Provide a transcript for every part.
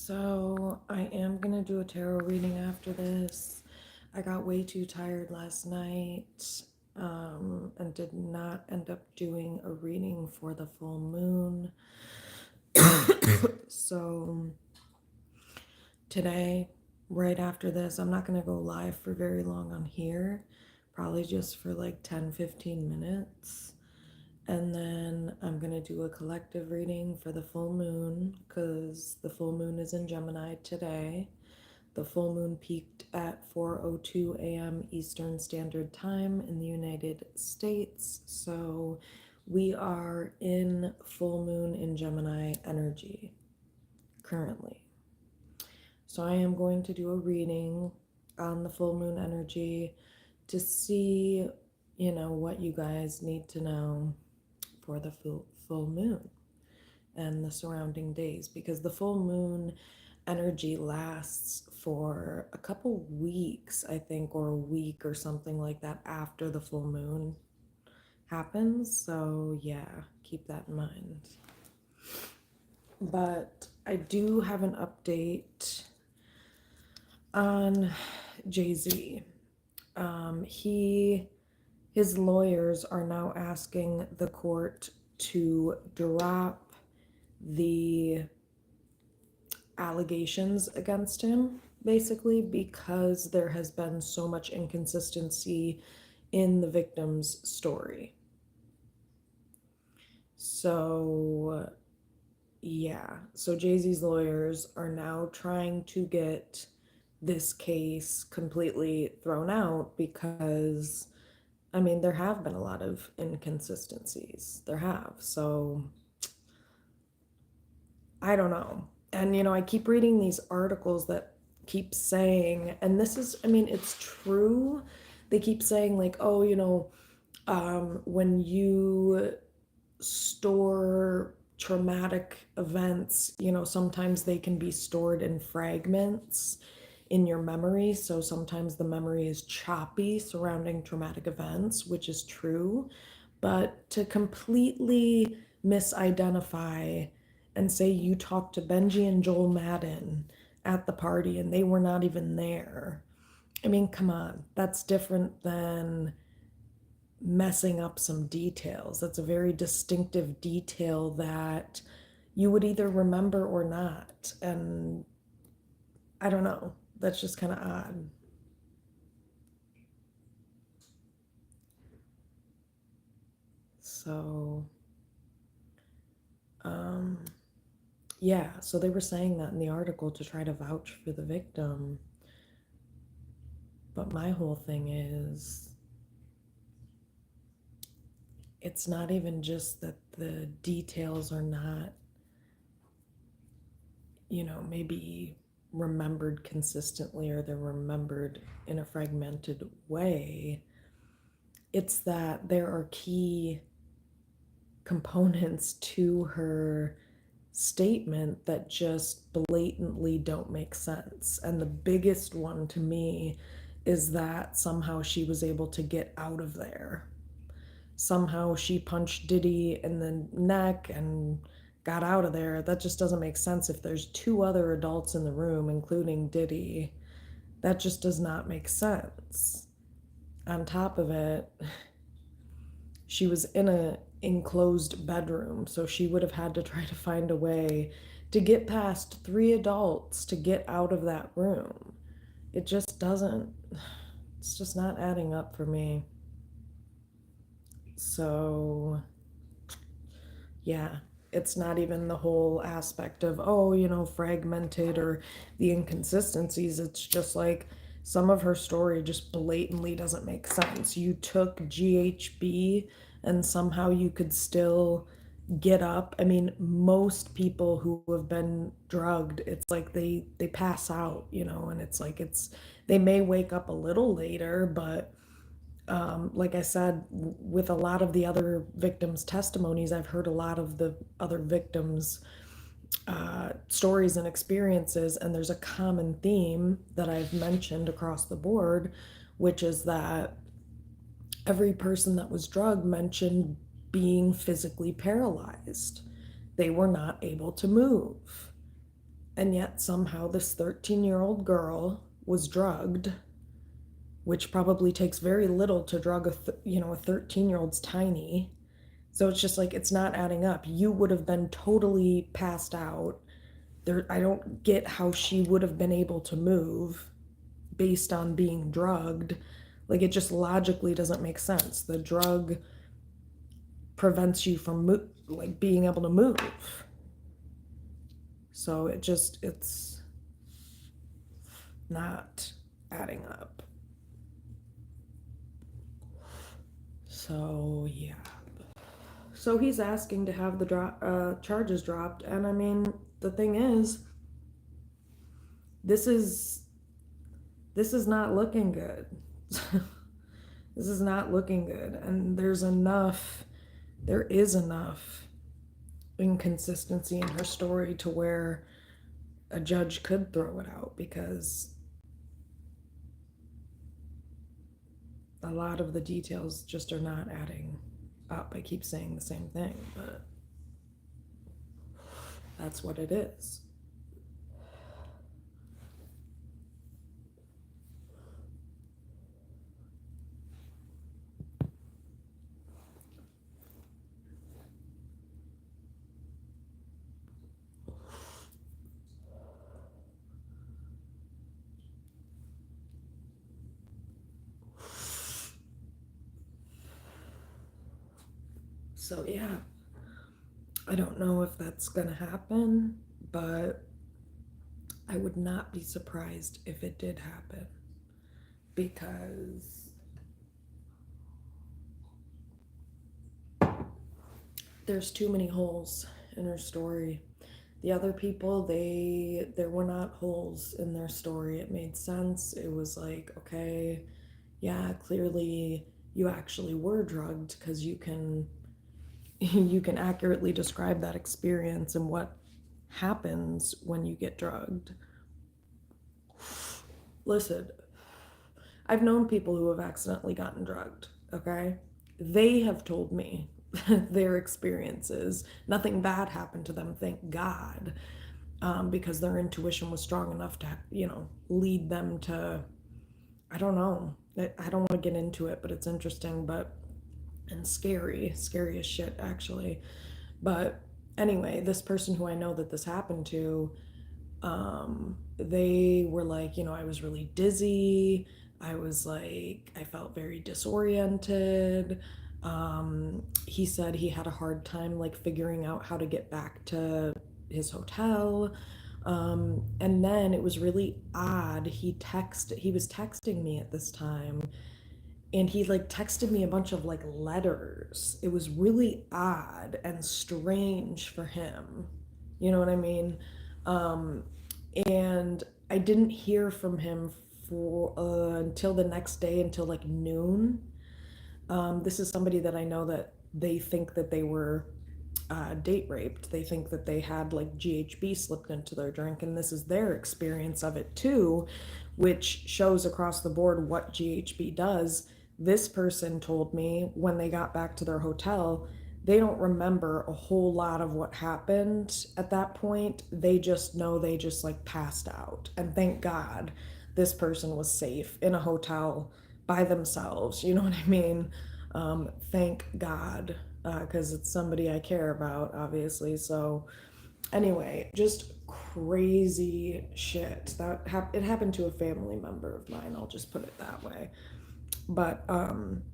So I am gonna do a tarot reading after this. I got way too tired last night, and did not end up doing a reading for the full moon. So today, right after this, I'm not gonna go live for very long on here, probably just for like 10-15 minutes. And then I'm going to do a collective reading for the full moon because the full moon is in Gemini today. The full moon peaked at 4:02 a.m. Eastern Standard Time in the United States. So we are in full moon in Gemini energy currently. So I am going to do a reading on the full moon energy to see, what you guys need to know for the full moon and the surrounding days, because the full moon energy lasts for a couple weeks, I think, or a week or something like that after the full moon happens. So yeah, keep that in mind. But I do have an update on Jay-Z. His lawyers are now asking the court to drop the allegations against him, basically, because there has been so much inconsistency in the victim's story. So, yeah. So Jay-Z's lawyers are now trying to get this case completely thrown out because, I mean, there have been a lot of inconsistencies. There have. So I don't know. And, I keep reading these articles that keep saying, and this is, I mean, it's true. They keep saying, like, oh, when you store traumatic events, sometimes they can be stored in fragments in your memory. So sometimes the memory is choppy surrounding traumatic events, which is true. But to completely misidentify and say you talked to Benji and Joel Madden at the party and they were not even there. I mean, come on. That's different than messing up some details. That's a very distinctive detail that you would either remember or not. And I don't know. That's just kind of odd. So, yeah, so they were saying that in the article to try to vouch for the victim. But my whole thing is, it's not even just that the details are not, maybe remembered consistently or they're remembered in a fragmented way. It's that there are key components to her statement that just blatantly don't make sense. And the biggest one to me is that somehow she was able to get out of there. Somehow she punched Diddy in the neck and got out of there. That just doesn't make sense. If there's two other adults in the room, including Diddy, that just does not make sense. On top of it, she was in a enclosed bedroom, so she would have had to try to find a way to get past three adults to get out of that room. It just doesn't, it's just not adding up for me. So yeah, it's not even the whole aspect of, oh, fragmented or the inconsistencies. It's just like some of her story just blatantly doesn't make sense. You took GHB and somehow you could still get up. I mean, most people who have been drugged, it's like they pass out, and it's like they may wake up a little later, but like I said, with a lot of the other victims' testimonies, I've heard a lot of the other victims' stories and experiences, and there's a common theme that I've mentioned across the board, which is that every person that was drugged mentioned being physically paralyzed. They were not able to move. And yet somehow this 13-year-old girl was drugged, which probably takes very little to drug a 13-year-old's tiny. So it's just like it's not adding up. You would have been totally passed out. There, I don't get how she would have been able to move based on being drugged. Like, it just logically doesn't make sense. The drug prevents you from like being able to move. So it's not adding up. So yeah. So he's asking to have the charges dropped, and I mean, the thing is, this is this is not looking good. This is not looking good, and there is enough inconsistency in her story to where a judge could throw it out, because a lot of the details just are not adding up. I keep saying the same thing, but that's what it is. So yeah, I don't know if that's gonna happen, but I would not be surprised if it did happen, because there's too many holes in her story. The other people, there were not holes in their story. It made sense. It was like, okay, yeah, clearly you actually were drugged, because you can you can accurately describe that experience and what happens when you get drugged. Listen, I've known people who have accidentally gotten drugged, okay? They have told me their experiences. Nothing bad happened to them, thank God, because their intuition was strong enough to, lead them to, I don't know. I don't want to get into it, but it's interesting, and scary as shit, actually. But anyway, this person who I know that this happened to, they were like, I was really dizzy. I was like, I felt very disoriented. He said he had a hard time like figuring out how to get back to his hotel. And then it was really odd. He was texting me at this time, and he like texted me a bunch of like letters. It was really odd and strange for him. You know what I mean? Um, and I didn't hear from him for until the next day, until like noon. This is somebody that I know that they think that they were date raped. They think that they had like GHB slipped into their drink, and this is their experience of it too, which shows across the board what GHB does. This person told me when they got back to their hotel, they don't remember a whole lot of what happened at that point. They just know they just like passed out. And thank God this person was safe in a hotel by themselves. You know what I mean? Thank God, because it's somebody I care about, obviously. So, anyway, just crazy shit. It happened to a family member of mine. I'll just put it that way. But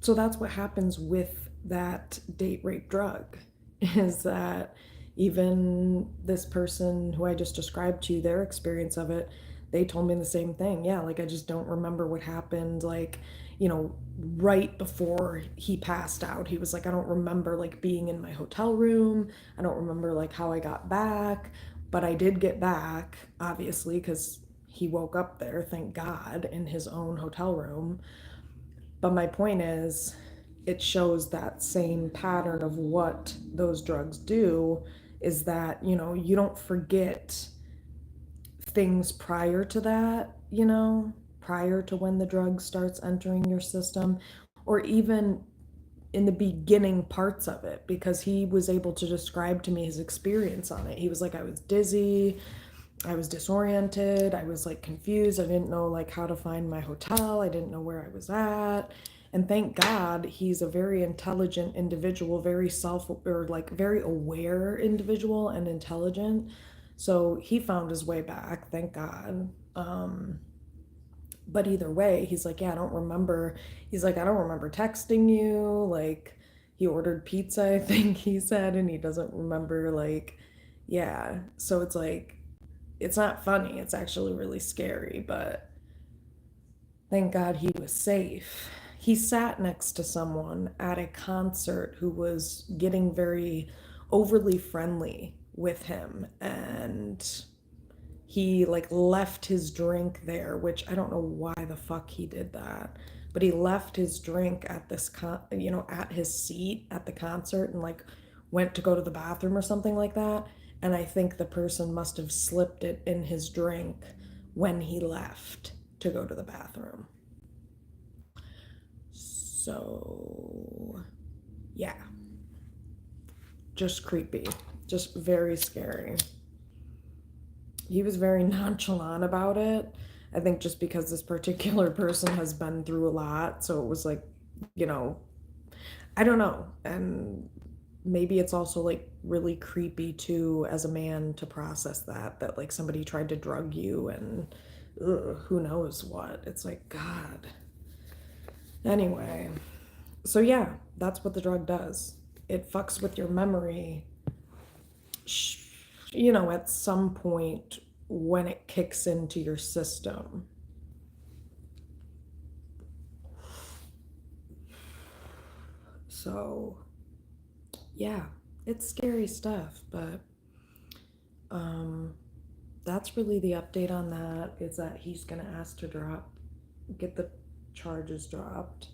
so that's what happens with that date rape drug, is that even this person who I just described to you, their experience of it, they told me the same thing. Yeah, like I just don't remember what happened, like, right before he passed out. He was like, I don't remember like being in my hotel room. I don't remember like how I got back, but I did get back, obviously, because he woke up there, thank God, in his own hotel room. But my point is, it shows that same pattern of what those drugs do, is that, you don't forget things prior to that, prior to when the drug starts entering your system, or even in the beginning parts of it, because he was able to describe to me his experience on it. He was like, I was dizzy. I was disoriented. I was like confused. I didn't know like how to find my hotel. I didn't know where I was at. And thank God he's a very intelligent individual, very self or like very aware individual and intelligent. So he found his way back, thank God. But either way, he's like, yeah, I don't remember. He's like, I don't remember texting you. Like, he ordered pizza, I think he said, and he doesn't remember, like, yeah. So it's like, it's not funny. It's actually really scary, but thank God he was safe. He sat next to someone at a concert who was getting very overly friendly with him, and he like left his drink there, which I don't know why the fuck he did that, but he left his drink at at his seat at the concert and like went to go to the bathroom or something like that. And I think the person must have slipped it in his drink when he left to go to the bathroom. So, yeah, just creepy, just very scary. He was very nonchalant about it. I think just because this particular person has been through a lot, so it was like, you know, I don't know. And maybe it's also like really creepy too as a man to process that like somebody tried to drug you and who knows what. It's like God. Anyway, so yeah, that's what the drug does. It fucks with your memory, at some point when it kicks into your system. So, yeah, it's scary stuff, but um, that's really the update on that is that he's going to ask to get the charges dropped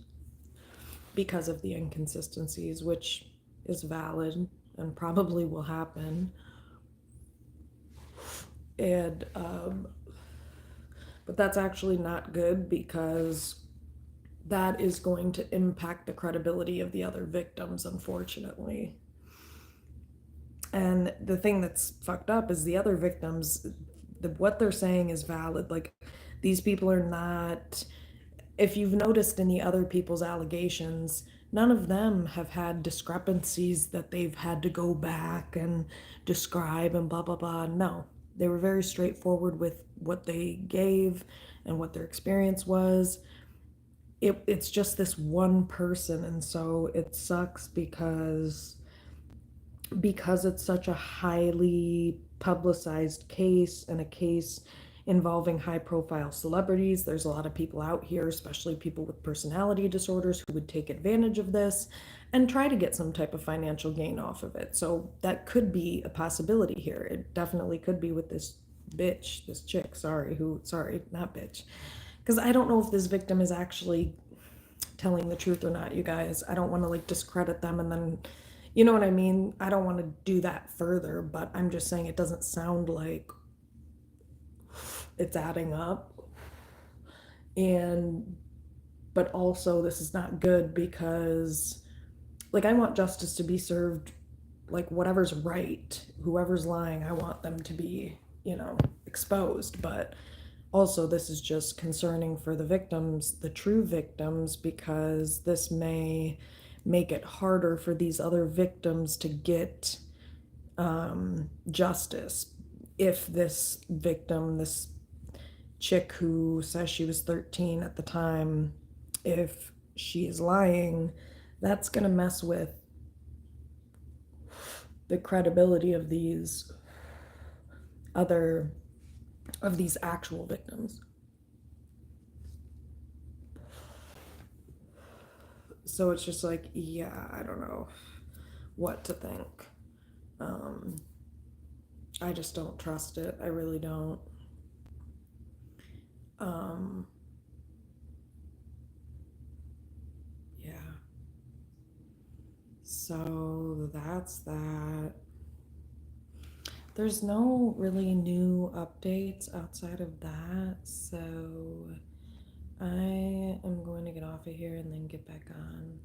because of the inconsistencies, which is valid and probably will happen. And, but that's actually not good because that is going to impact the credibility of the other victims, unfortunately. And the thing that's fucked up is the other victims, what they're saying is valid. Like, these people are not, if you've noticed in the other people's allegations, none of them have had discrepancies that they've had to go back and describe and blah, blah, blah. No, they were very straightforward with what they gave and what their experience was. It's just this one person, and so it sucks because it's such a highly publicized case and a case involving high profile celebrities. There's a lot of people out here, especially people with personality disorders, who would take advantage of this and try to get some type of financial gain off of it. So that could be a possibility here. It definitely could be with this bitch, this chick, sorry, not bitch. Because I don't know if this victim is actually telling the truth or not, you guys. I don't want to like discredit them and then, you know what I mean? I don't want to do that further, but I'm just saying it doesn't sound like it's adding up. And, but also, this is not good because, like, I want justice to be served, like, whatever's right, whoever's lying, I want them to be, exposed. But also, this is just concerning for the victims, the true victims, because this may make it harder for these other victims to get justice if this victim, this chick who says she was 13 at the time, if she is lying, that's going to mess with the credibility of these actual victims. So it's just like, yeah, I don't know what to think. I just don't trust it. I really don't. Yeah. So that's that. There's no really new updates outside of that. So I am going to get off of here and then get back on.